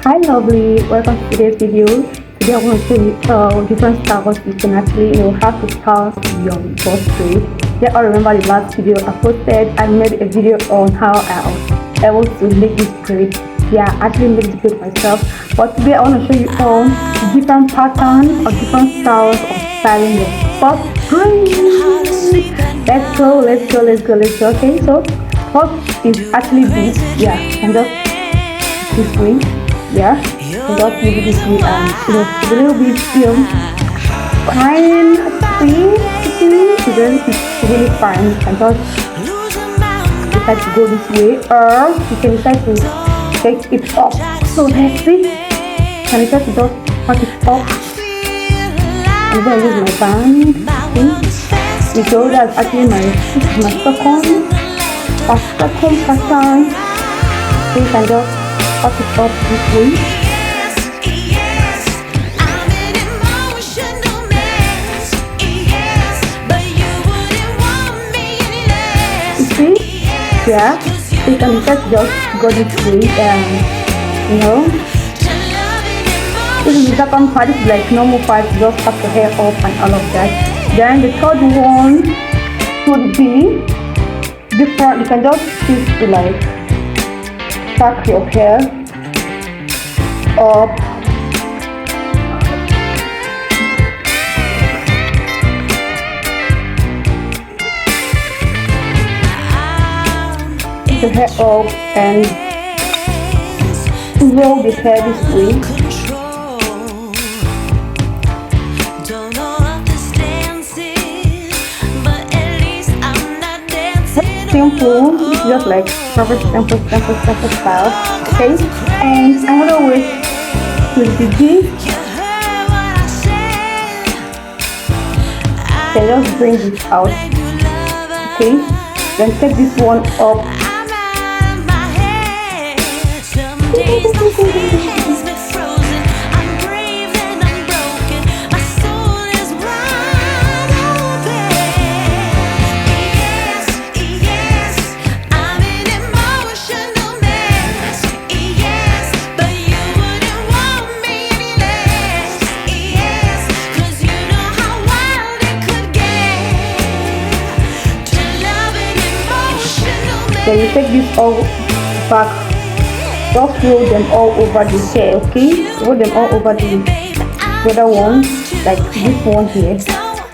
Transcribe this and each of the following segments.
Hi lovely, welcome to today's video. Today I want to show you different styles you can actually how to style your boss braid. Yeah, I remember the last video I posted. I made a video on how I was able to make this braid. Yeah, I actually made this braid myself. But today I want to show you all different patterns or different styles of styling your boss braid. Let's go. Okay, so first is actually this. Yeah, and just this way. Yeah, so just leave it this way, and it's a little bit fine, it's really fine. You can just decide to go this way, or you can decide to take it up. So let's see. You can decide to just pack it up, and then use my band. So that's actually my second pattern. So you can just pack it up this way. You see? Yeah. So you can just go this way, this is the second part. It's like normal part, just pack your hair up and all of that. Then the third one would be different. You can just choose to like pack your hair up, the hair up and roll the hair this way. Simple, just like proper simple style. Okay, and another way will be this. Okay, just bring this out. Okay, then take this one up. Then you take this all back, just roll them all over the hair, okay? Roll them all over the other one, like this one here,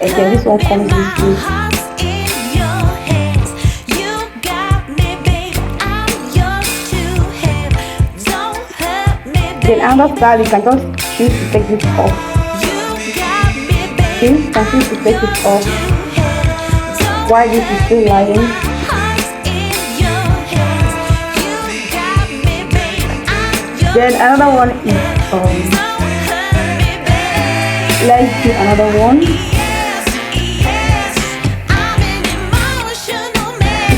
and then this one comes this way. Then another style, you can just choose to take this off. Okay, you can choose to take it off while this is still lying. Then another one is let's do another one. You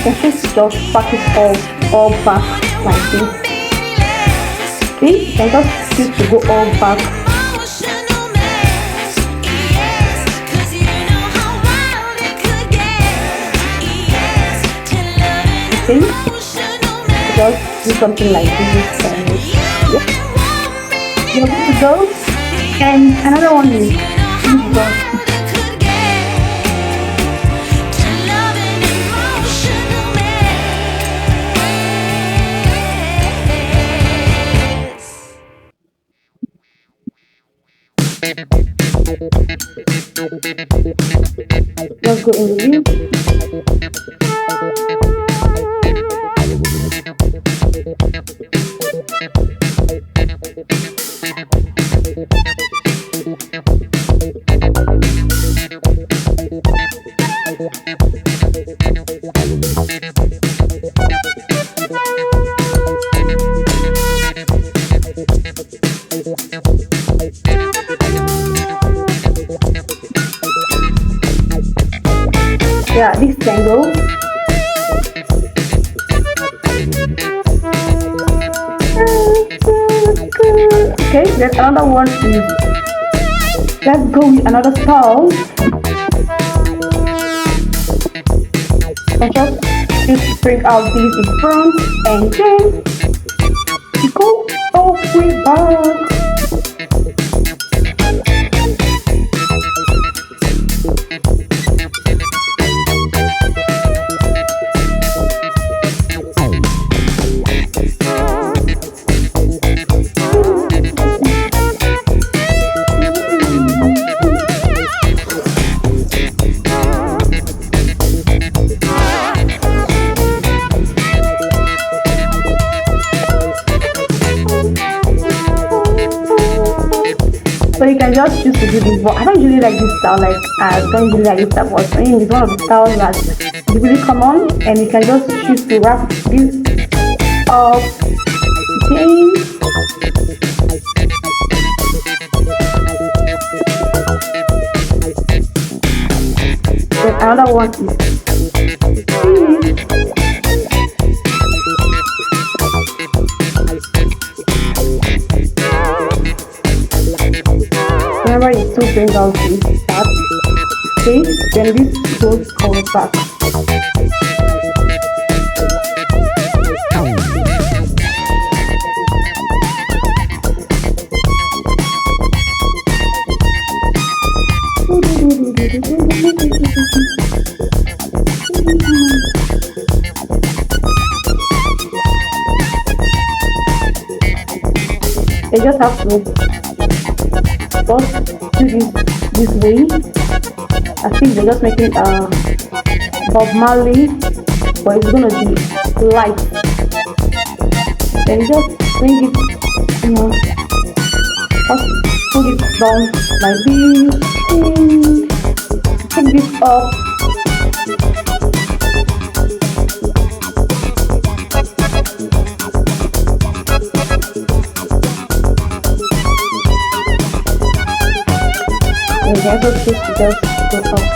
can just pack it all back like this. Okay, you can just choose to go all back. Okay, just do something like this. You're good to go. And another one is let's go in the view. Yeah, this tangle. Okay, then another one is, let's go with another style. And just bring out these in front, and then go up We're back. So you can just choose to do this, but I don't usually like this style. Like I don't usually like this style, but I mean, it's one of the styles that's really common, and you can just choose to wrap this up again. Then another one is remember it still brings out this part. Okay, then this goes comes back. They just have to first do this way. I think they're just making Bob Marley, but it's gonna be light. Then just bring it, just put it down like this. Take this up. And then just go up.